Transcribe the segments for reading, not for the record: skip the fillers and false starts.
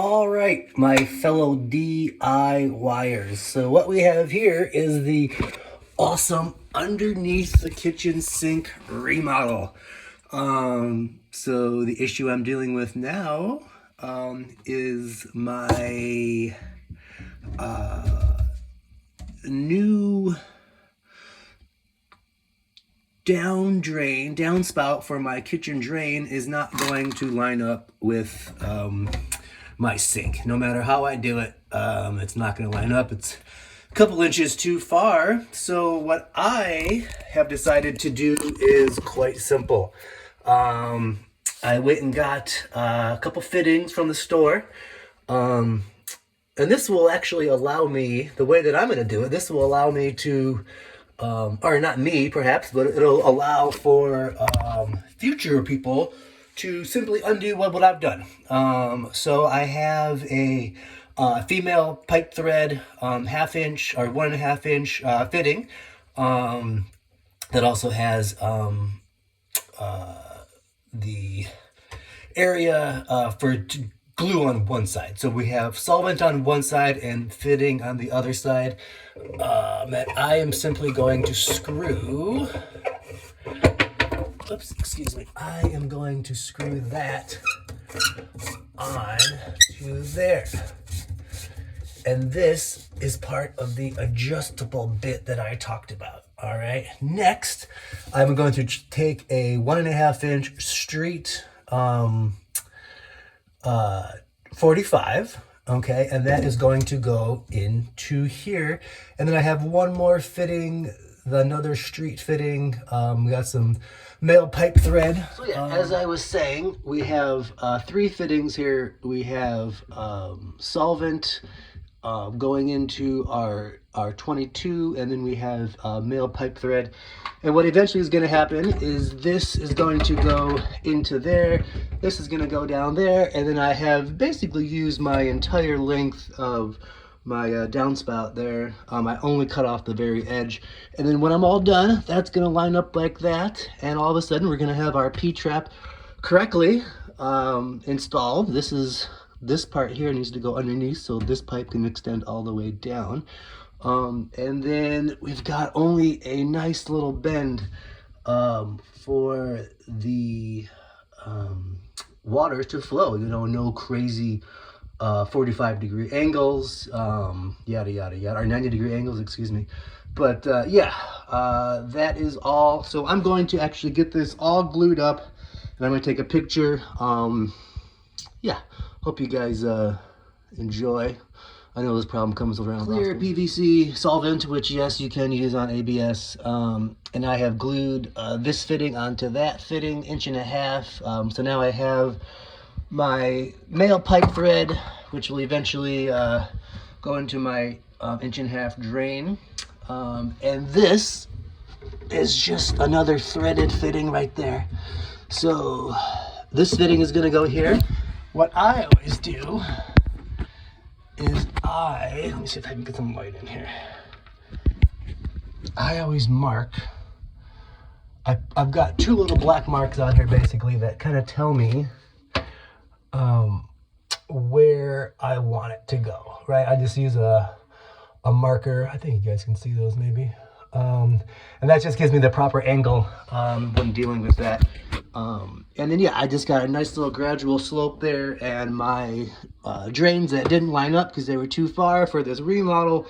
All right, my fellow DIYers. So what we have here is the awesome underneath the kitchen sink remodel. So the issue I'm dealing with now is my new downspout for my kitchen drain is not going to line up with my sink. No matter how I do it, it's not going to line up. It's a couple inches too far. So what I have decided to do is quite simple. I went and got a couple fittings from the store. And this will actually allow me, the way that I'm going to do it, this will allow me to, or not me perhaps, but it'll allow for future people to simply undo what I've done. So I have a female pipe thread 1/2 inch or 1.5 inch fitting that also has the area for glue on one side. So we have solvent on one side and fitting on the other side. And I am simply going to screw, oops, excuse me. I am going to screw that on to there. And this is part of the adjustable bit that I talked about. All right. Next, I'm going to take a 1.5 inch street 45, okay, and that is going to go into here. And then I have one more fitting, another street fitting. We got some male pipe thread. So yeah, as I was saying, we have 3 fittings here. We have solvent going into our 22, and then we have male pipe thread. And what eventually is going to happen is this is going to go into there, this is going to go down there, and then I have basically used my entire length of my downspout there. I only cut off the very edge, and then when I'm all done, that's going to line up like that, and all of a sudden we're going to have our P-trap correctly installed. This part here needs to go underneath so this pipe can extend all the way down. And then we've got only a nice little bend for the water to flow, you know, no crazy 45-degree angles, yada yada yada, or 90-degree angles, excuse me. But yeah, that is all. So I'm going to actually get this all glued up, and I'm going to take a picture. Yeah, hope you guys enjoy. I know this problem comes around. Clear PVC solvent, which yes, you can use on ABS. And I have glued this fitting onto that fitting, 1.5 inches. So now I have my male pipe thread, which will eventually go into my 1.5 inch drain. And this is just another threaded fitting right there. So this fitting is gonna go here. What I always do is let me see if I can get some light in here. I always mark, I've got 2 little black marks out here basically that kind of tell me where I want it to go, right? I just use a marker. I think you guys can see those maybe. And that just gives me the proper angle when dealing with that. And then yeah, I just got a nice little gradual slope there, and my drains that didn't line up because they were too far for this remodel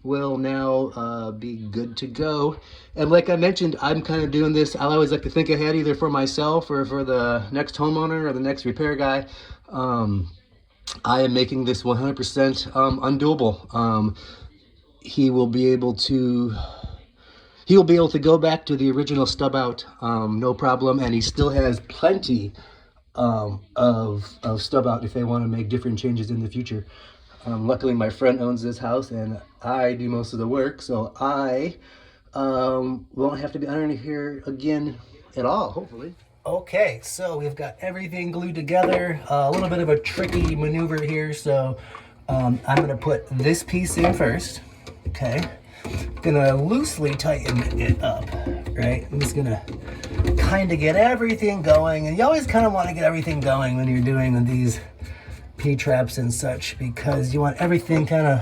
will now be good to go. And like I mentioned, I'm kind of doing this, I always like to think ahead, either for myself or for the next homeowner or the next repair guy. I am making this 100% undoable. He will be able to go back to the original stub out, no problem, and he still has plenty of stub out if they want to make different changes in the future. Luckily, my friend owns this house, and I do most of the work, so I won't have to be under here again at all, hopefully. Okay, so we've got everything glued together. A little bit of a tricky maneuver here, so I'm going to put this piece in first, okay? Gonna loosely tighten it up, right? I'm just gonna kind of get everything going, and you always kind of want to get everything going when you're doing these P-traps and such, because you want everything kind of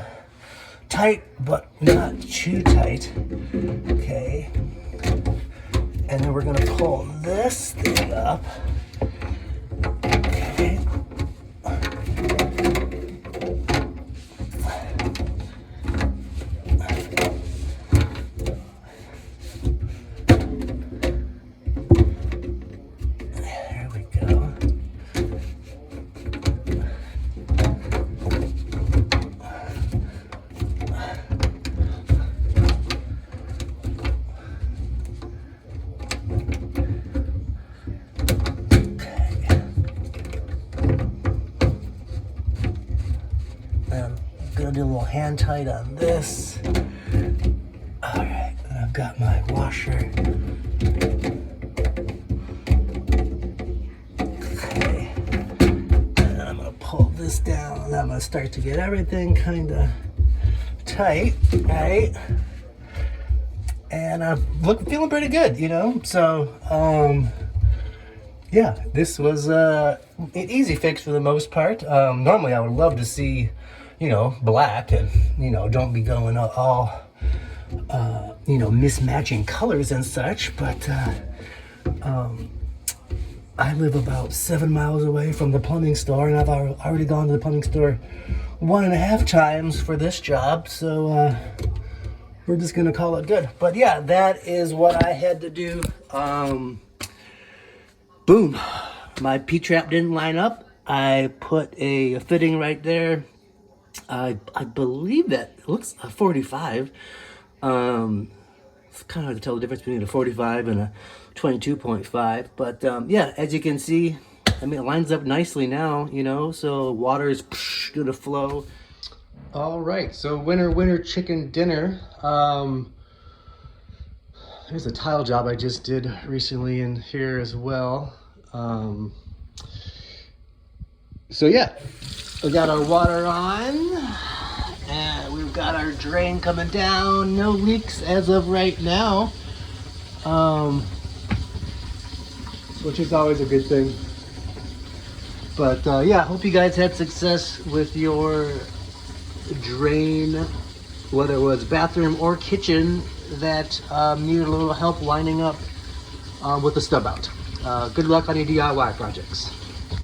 tight, but not too tight. Okay. And then we're gonna pull this thing up. Okay. There we go. Gonna do a little hand tight on this. All right, and I've got my washer. Okay, and then I'm gonna pull this down, and I'm gonna start to get everything kind of tight, right? And I'm feeling pretty good, you know. So, yeah, this was an easy fix for the most part. Normally, I would love to see, you know, black and, you know, don't be going all you know, mismatching colors and such, but I live about 7 miles away from the plumbing store, and I've already gone to the plumbing store 1.5 times for this job, so we're just gonna call it good. But yeah, that is what I had to do. Boom, my P-trap didn't line up. I put a fitting right there. I believe that it looks a 45. It's kind of hard to tell the difference between a 45 and a 22.5. But yeah, as you can see, I mean, it lines up nicely now, you know, so water is gonna flow. All right, so winter chicken dinner. There's a tile job I just did recently in here as well. So yeah, we got our water on, and we've got our drain coming down. No leaks as of right now, which is always a good thing. But yeah, hope you guys had success with your drain, whether it was bathroom or kitchen, that needed a little help lining up with the stub out. Good luck on your DIY projects.